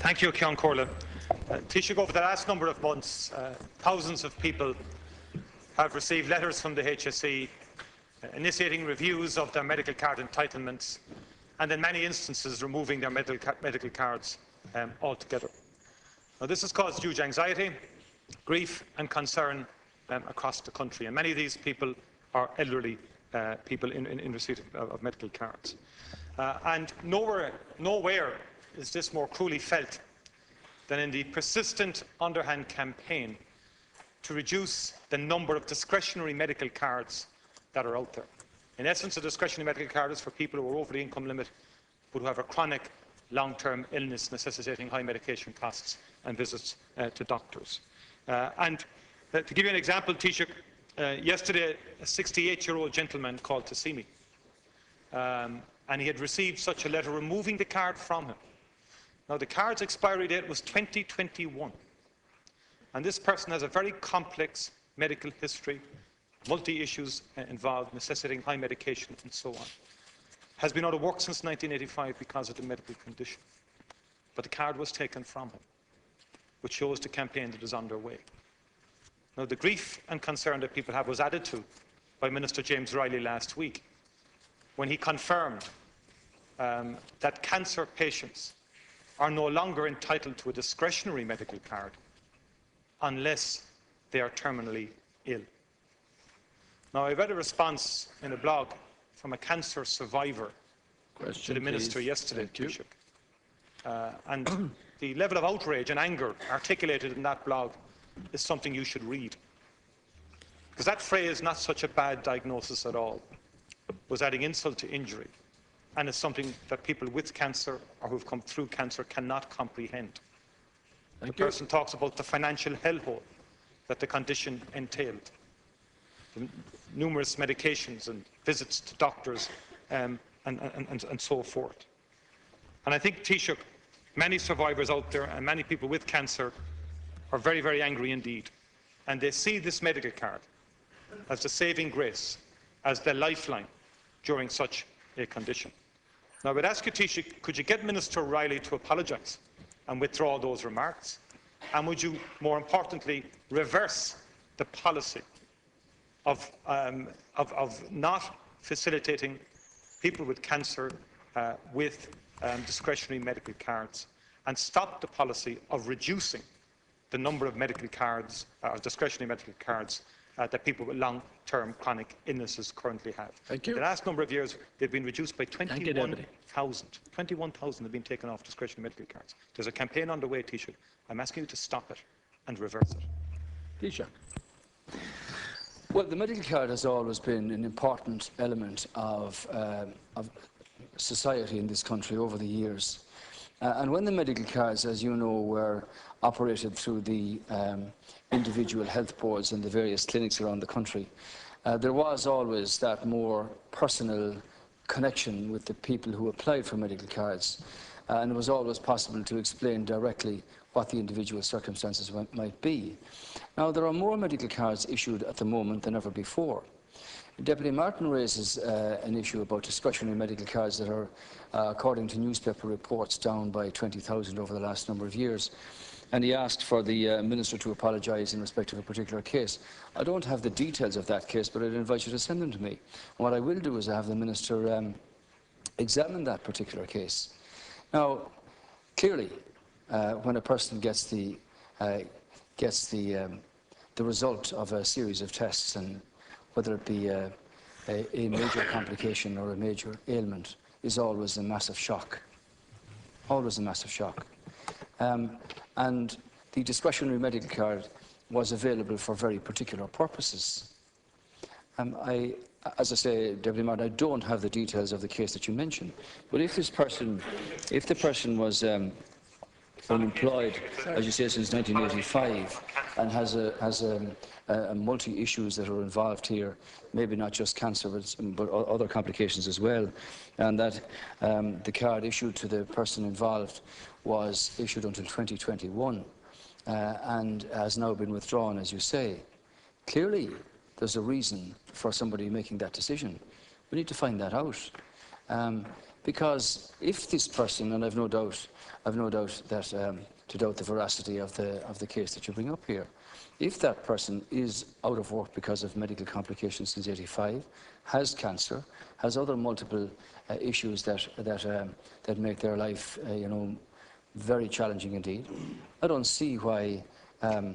Thank you, Ceann Comhairle. Taoiseach, over the last number of months, thousands of people have received letters from the HSE initiating reviews of their medical card entitlements and in many instances removing their medical cards altogether. Now, this has caused huge anxiety, grief and concern across the country, and many of these people are elderly people in receipt of medical cards. And nowhere is this more cruelly felt than in the persistent underhand campaign to reduce the number of discretionary medical cards that are out there. In essence, a discretionary medical card is for people who are over the income limit but who have a chronic long-term illness necessitating high medication costs and visits to doctors. To give you an example, Taoiseach, yesterday a 68-year-old gentleman called to see me, and he had received such a letter removing the card from him. Now, the card's expiry date was 2021, and this person has a very complex medical history, multi-issues involved, necessitating high medication and so on. Has been out of work since 1985 because of the medical condition. But the card was taken from him, which shows the campaign that is underway. Now, the grief and concern that people have was added to by Minister James Riley last week when he confirmed that cancer patients are no longer entitled to a discretionary medical card unless they are terminally ill. Now, I read a response in a blog from a cancer survivor to the Minister yesterday, Taoiseach. And the level of outrage and anger articulated in that blog is something you should read. Because that phrase, "not such a bad diagnosis at all," was adding insult to injury, and is something that people with cancer or who've come through cancer cannot comprehend. The person talks about the financial hellhole that the condition entailed, the numerous medications and visits to doctors and so forth. And I think, Taoiseach, many survivors out there and many people with cancer are very, very angry indeed. And they see this medical card as the saving grace, as the lifeline during such a condition. Now, I would ask you, Taoiseach, could you get Minister Riley to apologise and withdraw those remarks? And would you, more importantly, reverse the policy of not facilitating people with cancer with discretionary medical cards, and stop the policy of reducing the number of medical cards, discretionary medical cards, that people with long-term chronic illnesses currently have. Thank you. The last number of years, they've been reduced by 21,000. 21,000 have been taken off discretionary medical cards. There's a campaign underway, Taoiseach. I'm asking you to stop it and reverse it. Taoiseach. Well, the medical card has always been an important element of society in this country over the years. And when the medical cards, as you know, were operated through the individual health boards in the various clinics around the country, there was always that more personal connection with the people who applied for medical cards. And it was always possible to explain directly what the individual circumstances might be. Now, there are more medical cards issued at the moment than ever before. Deputy Martin raises an issue about discretionary medical cards that are, according to newspaper reports, down by 20,000 over the last number of years. And he asked for the Minister to apologise in respect of a particular case. I don't have the details of that case, but I'd invite you to send them to me. And what I will do is have the Minister examine that particular case. Now, clearly, when a person gets the result of a series of tests, and whether it be a major complication or a major ailment, is always a massive shock. Always a massive shock. And the discretionary medical card was available for very particular purposes. As I say, Deputy Martin, I don't have the details of the case that you mentioned, but if the person was unemployed, as you say, since 1985, and has multi-issues that are involved here, maybe not just cancer, but other complications as well, and that the card issued to the person involved was issued until 2021 and has now been withdrawn, as you say. Clearly, there's a reason for somebody making that decision. We need to find that out. Because if this person, and I've no doubt that to doubt the veracity of the case that you bring up here, if that person is out of work because of medical complications since '85, has cancer, has other multiple issues that make their life, very challenging indeed, I don't see why a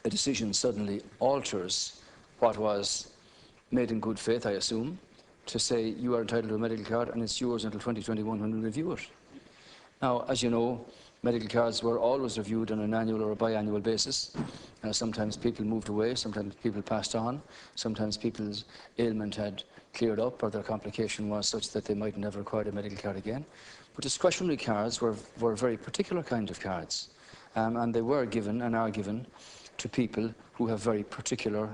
decision suddenly alters what was made in good faith, I assume, to say you are entitled to a medical card and it's yours until 2021 when we review it. Now, as you know, medical cards were always reviewed on an annual or a biannual basis. Sometimes people moved away, sometimes people passed on, sometimes people's ailment had cleared up or their complication was such that they might never require a medical card again. But discretionary cards were a very particular kind of cards, and they were given and are given to people who have very particular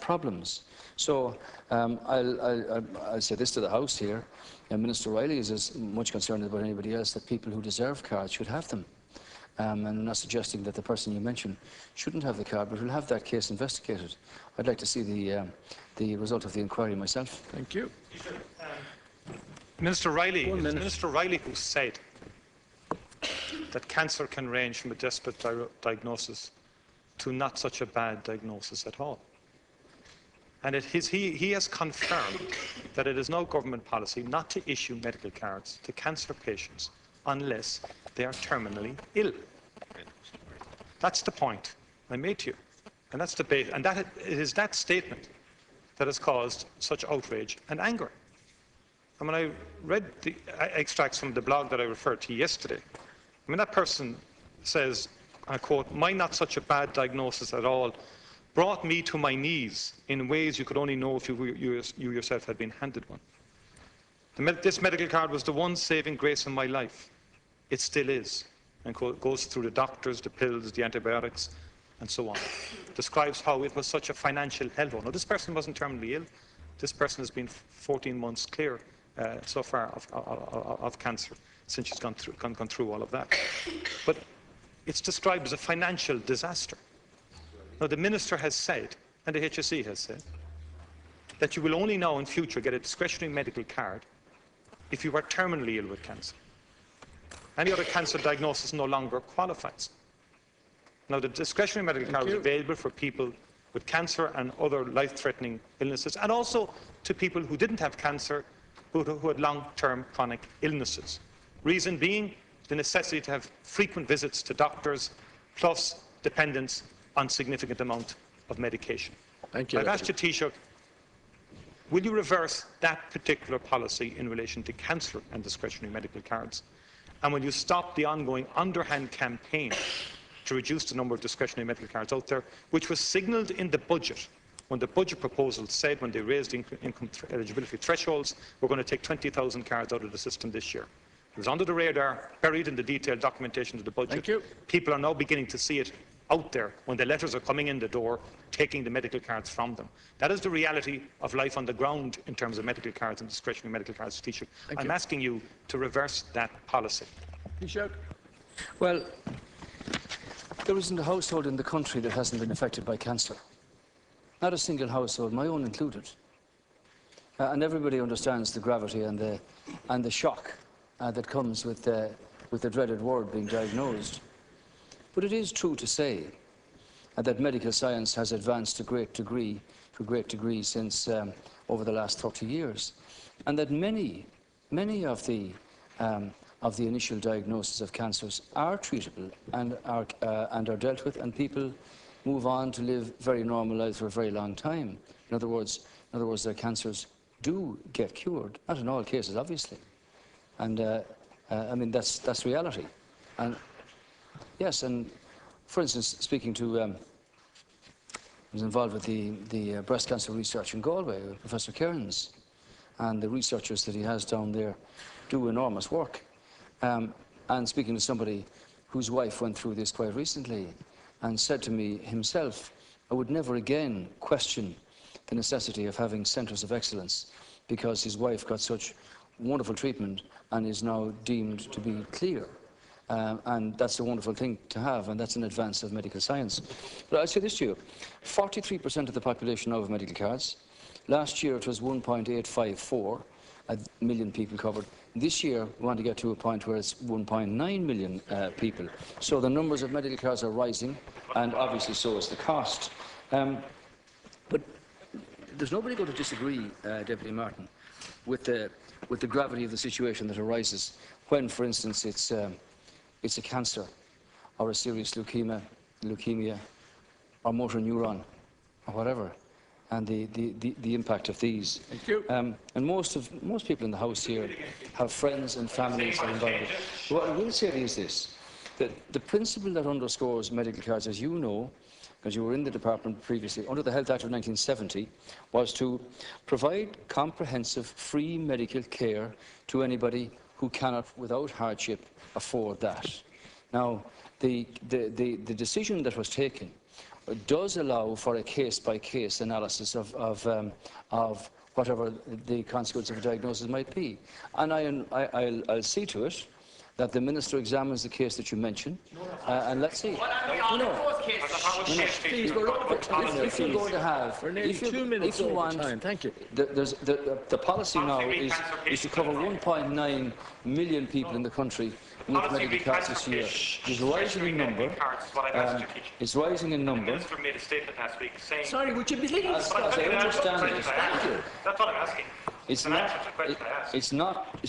problems. So I'll say this to the House here. Minister Riley is as much concerned about anybody else that people who deserve cards should have them. And I'm not suggesting that the person you mentioned shouldn't have the card, but we'll have that case investigated. I'd like to see the result of the inquiry myself. Thank you. Minister Riley, it's Minister Riley who said that cancer can range from a desperate diagnosis to not such a bad diagnosis at all. And he has confirmed that it is now government policy not to issue medical cards to cancer patients unless they are terminally ill. That's the point I made to you. And that's debate. And it is that statement that has caused such outrage and anger. And when I read the extracts from the blog that I referred to yesterday, that person says, I quote, "My not such a bad diagnosis at all brought me to my knees in ways you could only know if you yourself had been handed one. This medical card was the one saving grace in my life. It still is." And goes through the doctors, the pills, the antibiotics, and so on. Describes how it was such a financial hellhole. Now, this person wasn't terminally ill. This person has been 14 months clear so far of cancer since she's gone through all of that. But it's described as a financial disaster. Now, the Minister has said, and the HSE has said, that you will only now in future get a discretionary medical card if you are terminally ill with cancer. Any other cancer diagnosis no longer qualifies. Now, the discretionary medical card is available for people with cancer and other life-threatening illnesses, and also to people who didn't have cancer, who had long-term chronic illnesses. Reason being, the necessity to have frequent visits to doctors, plus dependence on significant amount of medication. Thank you. I've asked you, Taoiseach, will you reverse that particular policy in relation to cancer and discretionary medical cards? And will you stop the ongoing underhand campaign to reduce the number of discretionary medical cards out there, which was signalled in the budget, when the budget proposal said, when they raised income eligibility thresholds, we're going to take 20,000 cards out of the system this year. It was under the radar, buried in the detailed documentation of the budget. Thank you. People are now beginning to see it out there when the letters are coming in the door, taking the medical cards from them. That is the reality of life on the ground in terms of medical cards and discretionary medical cards, Taoiseach. I'm asking you to reverse that policy. Taoiseach. Well, there isn't a household in the country that hasn't been affected by cancer. Not a single household, my own included. And everybody understands the gravity and the shock that comes with the dreaded word being diagnosed. But it is true to say that medical science has advanced to a great degree since over the last 30 years, and that many of the initial diagnoses of cancers are treatable and are dealt with, and people move on to live very normal lives for a very long time. In other words, their cancers do get cured, not in all cases, obviously. And I mean, that's reality. And yes, and for instance, speaking to, I was involved with the breast cancer research in Galway with Professor Cairns, and the researchers that he has down there do enormous work. And speaking to somebody whose wife went through this quite recently and said to me himself, I would never again question the necessity of having centres of excellence because his wife got such wonderful treatment and is now deemed to be clear. And that's a wonderful thing to have, and that's an advance of medical science. But I'll say this to you, 43% of the population now have medical cards, Last year it was 1.854 million people covered. This year we want to get to a point where it's 1.9 million people. So the numbers of medical cards are rising, and obviously so is the cost. But there's nobody going to disagree, Deputy Martin, with the gravity of the situation that arises when, for instance, it's a cancer or a serious leukemia or motor neuron or whatever, and the impact of these. Thank you. And most people in the House here have friends and families that are involved. What I will say is this, that the principle that underscores medical cards, as you know, because you were in the department previously, under the Health Act of 1970, was to provide comprehensive free medical care to anybody who cannot, without hardship, afford that. Now, the decision that was taken does allow for a case-by-case analysis of whatever the consequence of a diagnosis might be. And I'll see to it that the Minister examines the case that you mentioned, and let's see. Please, we're over time. If you're going to have, We're nearly 2 minutes over time. Thank you. The policy now is to cover 1.9 million people in the country with medical cards this year. It's rising in number. It's rising in number. Minister made a statement last week saying... Sorry, would you be leaving? As I understand it, Thank you. That's what I'm asking. It's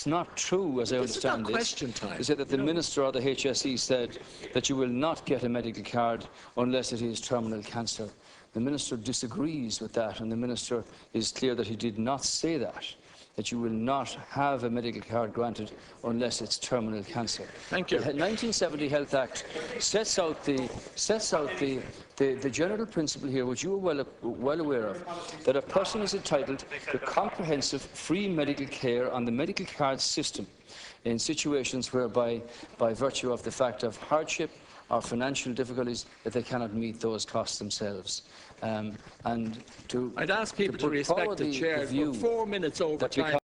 not true, as I understand this. Question time. They said that the Minister or the HSE said that you will not get a medical card unless it is terminal cancer. The Minister disagrees with that, and the Minister is clear that he did not say that you will not have a medical card granted unless it's terminal cancer. Thank you. The 1970 Health Act sets out the general principle here, which you are well aware of, that a person is entitled to comprehensive free medical care on the medical card system in situations whereby, by virtue of the fact of hardship or financial difficulties, that they cannot meet those costs themselves. I'd ask people to respect the chair. We're 4 minutes over time.